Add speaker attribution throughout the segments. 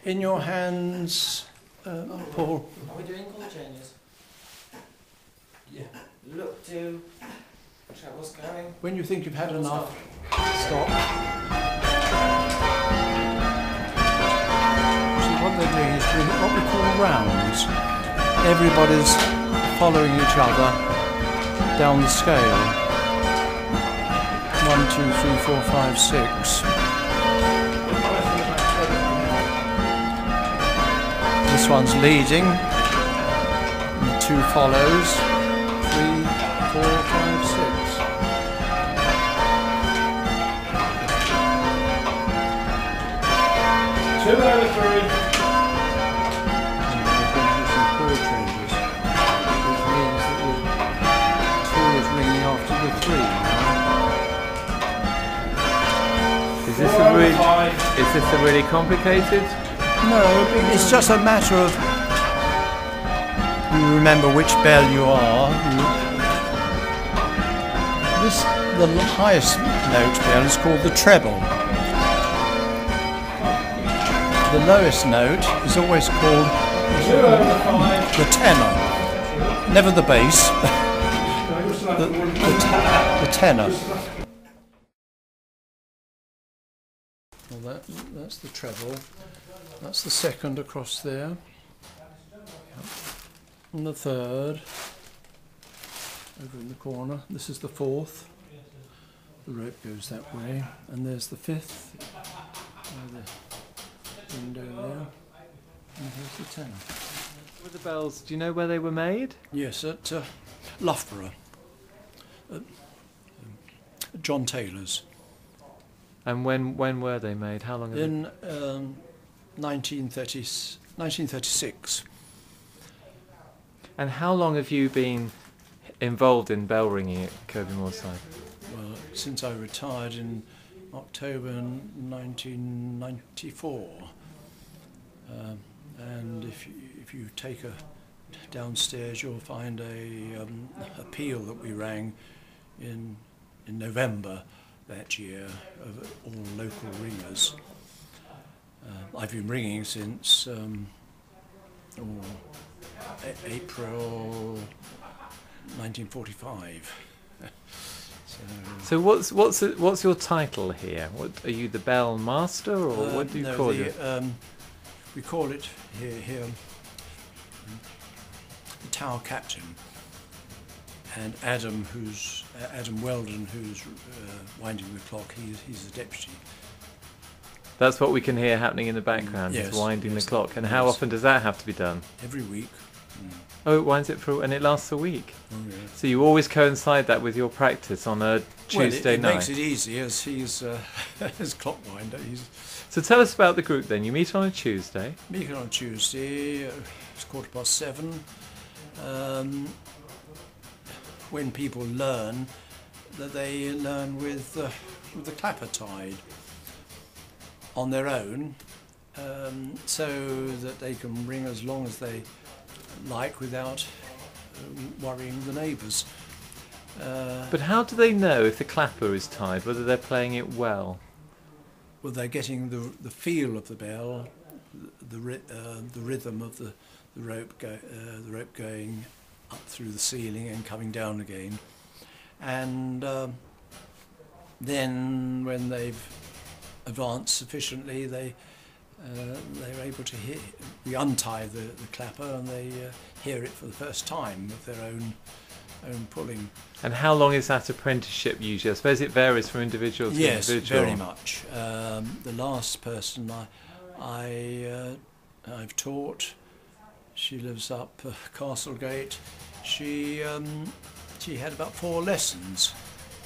Speaker 1: In your hands, Paul.
Speaker 2: Are we doing call changes?
Speaker 1: Yeah.
Speaker 2: Look to trebles going.
Speaker 1: When you think you've had enough, stop. See, what they're doing is doing what we call rounds. Everybody's following each other down the scale. 1, 2, 3, 4, 5, 6. This one's leading, and the 2 follows. 3, 4, 5, 6.
Speaker 3: Two over 3.
Speaker 1: Some chord changes, which means that the 2 is ringing after the 3 now.
Speaker 4: Is this a really complicated?
Speaker 1: No, it's just a matter of you remember which bell you are. The highest note bell is called the treble. The lowest note is always called the tenor. Never the bass, the tenor. Well, that's the treble. That's the second across there. Yep. And the third over in the corner. This is the fourth. The rope goes that way. And there's the fifth. The window there. And here's the tenor.
Speaker 4: Were the bells, do you know where they were made?
Speaker 1: Yes, at Loughborough. At John Taylor's.
Speaker 4: And when were they made? How long ago?
Speaker 1: In 1936.
Speaker 4: And how long have you been involved in bell ringing at Kirkbymoorside?
Speaker 1: Well, since I retired in October 1994. And if you take a downstairs, you'll find a peal that we rang in November that year of all local ringers. I've been ringing since April 1945.
Speaker 4: So what's your title here? What are you, the bell master, or what do you call it?
Speaker 1: We call it here the tower captain. And Adam Weldon, who's winding the clock, he's the deputy.
Speaker 4: That's what we can hear happening in the background,
Speaker 1: yes,
Speaker 4: is winding
Speaker 1: yes,
Speaker 4: the clock. And
Speaker 1: yes.
Speaker 4: how often does that have to be done?
Speaker 1: Every week.
Speaker 4: Oh, it winds it and it lasts a week?
Speaker 1: Oh, yeah.
Speaker 4: So you always coincide that with your practice on a Tuesday night?
Speaker 1: It makes it easy, as he's his clock winder.
Speaker 4: So tell us about the group then. You meet on a Tuesday?
Speaker 1: Meet on a Tuesday, it's 7:15. When people learn, that they learn with the clapper tied on their own, so that they can ring as long as they like without worrying the neighbours.
Speaker 4: But how do they know if the clapper is tied, whether they're playing it well?
Speaker 1: Well, they're getting the feel of the bell, the rhythm of the rope going up through the ceiling and coming down again, and then when they've advanced sufficiently, they're able to hear. We untie the clapper and they hear it for the first time with their own pulling.
Speaker 4: And how long is that apprenticeship usually? I suppose it varies from individual to individual.
Speaker 1: Yes, very much. The last person I've taught, she lives up Castlegate. She had about 4 lessons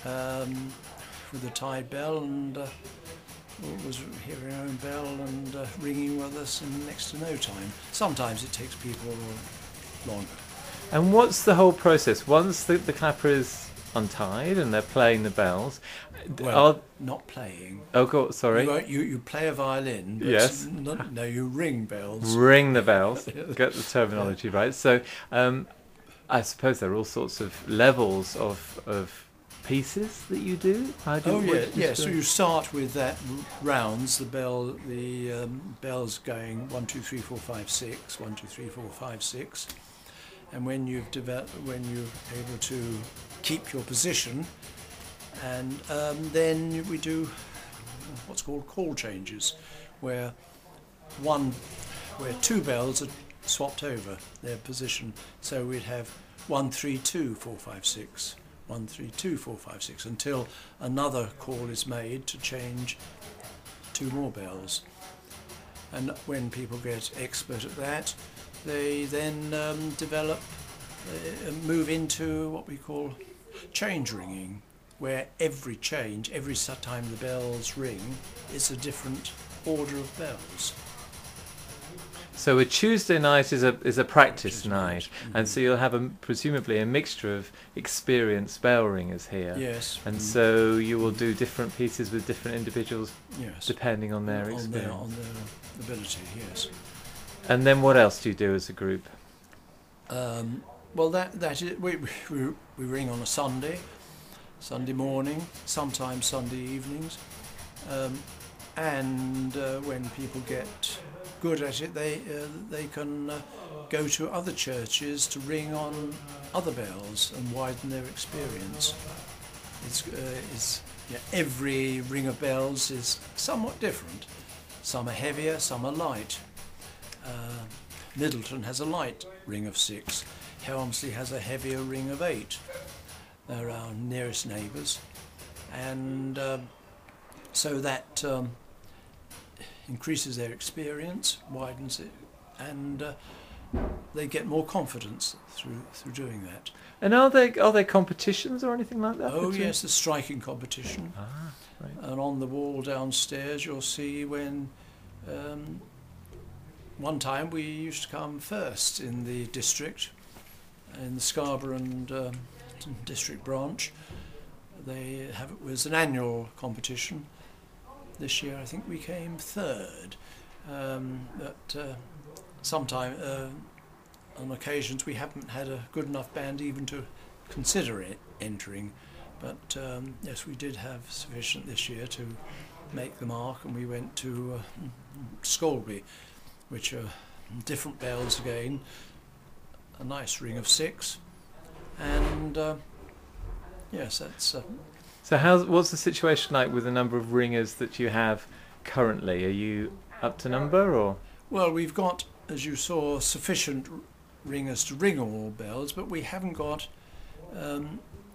Speaker 1: with a tied bell, and was hearing her own bell and ringing with us in next to no time. Sometimes it takes people longer.
Speaker 4: And what's the whole process? Once the clapper is untied and they're playing the bells,
Speaker 1: well, not playing.
Speaker 4: Oh, God, sorry.
Speaker 1: You play a violin. But
Speaker 4: yes.
Speaker 1: No, you ring bells.
Speaker 4: Ring the bells. Get the terminology right. So, I suppose there are all sorts of levels of pieces that you do? How do
Speaker 1: Oh
Speaker 4: what
Speaker 1: yeah,
Speaker 4: is
Speaker 1: yeah. So
Speaker 4: the-
Speaker 1: you start with that rounds. The bells going 1, 2, 3, 4, 5, 6. 1, 2, 3, 4, 5, 6. And when you're able to keep your position, and then we do what's called call changes, where two bells are swapped over their position. So we'd have 1, 3, 2, 4, 5, 6. 1, 3, 2, 4, 5, 6 until another call is made to change 2 more bells. And when people get expert at that, they then move into what we call change ringing, where every time the bells ring, it's a different order of bells.
Speaker 4: So a Tuesday night is a practice night,
Speaker 1: Mm-hmm.
Speaker 4: and so you'll have presumably a mixture of experienced bell ringers here.
Speaker 1: Yes.
Speaker 4: And so you will do different pieces with different individuals
Speaker 1: Yes.
Speaker 4: depending on their
Speaker 1: on
Speaker 4: experience.
Speaker 1: their ability, yes.
Speaker 4: And then what else do you do as a group?
Speaker 1: Well, that is, we ring on a Sunday morning, sometimes Sunday evenings, and when people get good at it, they can go to other churches to ring on other bells and widen their experience. Every ring of bells is somewhat different. Some are heavier, some are light. Middleton has a light ring of 6. Helmsley has a heavier ring of 8. They're our nearest neighbours, and so that increases their experience, widens it, and they get more confidence through doing that.
Speaker 4: And are there competitions or anything like that?
Speaker 1: Oh
Speaker 4: between-
Speaker 1: yes, the striking competition.
Speaker 4: Ah, right.
Speaker 1: And on the wall downstairs you'll see when one time we used to come first in the district, in the Scarborough and district branch. It was an annual competition. This year I think we came third, but on occasions we haven't had a good enough band even to consider it entering, but yes, we did have sufficient this year to make the mark, and we went to Scalby, which are different bells again, a nice ring of 6, and yes, that's
Speaker 4: So what's the situation like with the number of ringers that you have currently? Are you up to number, or?
Speaker 1: well, we've got, as you saw, sufficient ringers to ring all bells, but we haven't got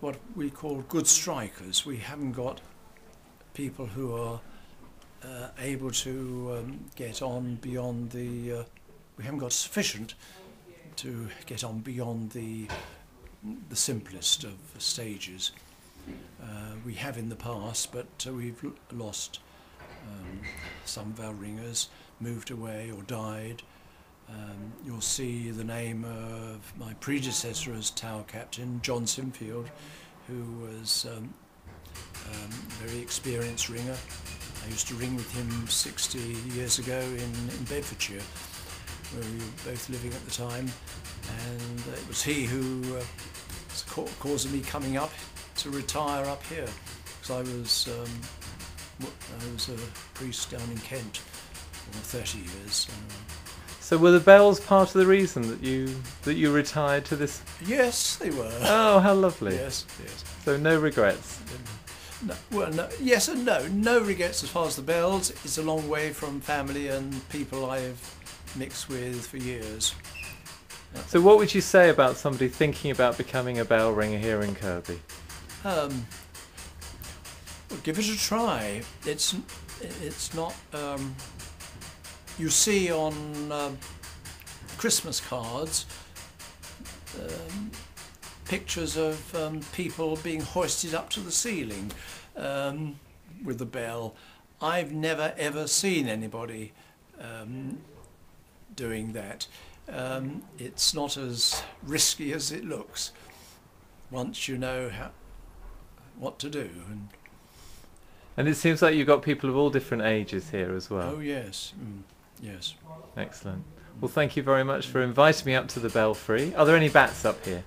Speaker 1: what we call good strikers. We haven't got people who are able to get on beyond the. We haven't got sufficient to get on beyond the simplest of stages. We have in the past, but we've lost some of our ringers, moved away or died. You'll see the name of my predecessor as tower captain, John Simfield, who was a very experienced ringer. I used to ring with him 60 years ago in Bedfordshire, where we were both living at the time, and it was he who was causing me coming up to retire up here, because I was a priest down in Kent for 30 years.
Speaker 4: So were the bells part of the reason that you retired to this?
Speaker 1: Yes, they were.
Speaker 4: Oh, how lovely!
Speaker 1: Yes, yes.
Speaker 4: So no regrets.
Speaker 1: No, yes and no. No regrets as far as the bells. It's a long way from family and people I've mixed with for years.
Speaker 4: So what would you say about somebody thinking about becoming a bell ringer here in Kirkby?
Speaker 1: Well, give it a try. It's not. You see on Christmas cards pictures of people being hoisted up to the ceiling with the bell. I've never ever seen anybody doing that. It's not as risky as it looks once you know what to do.
Speaker 4: And it seems like you've got people of all different ages here as well.
Speaker 1: Oh yes, yes.
Speaker 4: Excellent. Well, thank you very much for inviting me up to the belfry. Are there any bats up here?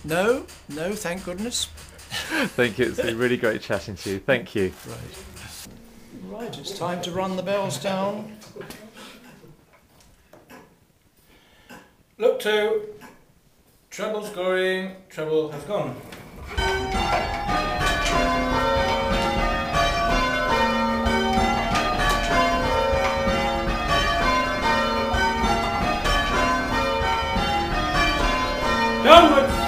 Speaker 1: No, thank goodness.
Speaker 4: Thank you. It's been really great chatting to you. Thank you.
Speaker 1: Right, it's time to run the bells down. Look to. Treble's going, treble has gone. Downwards!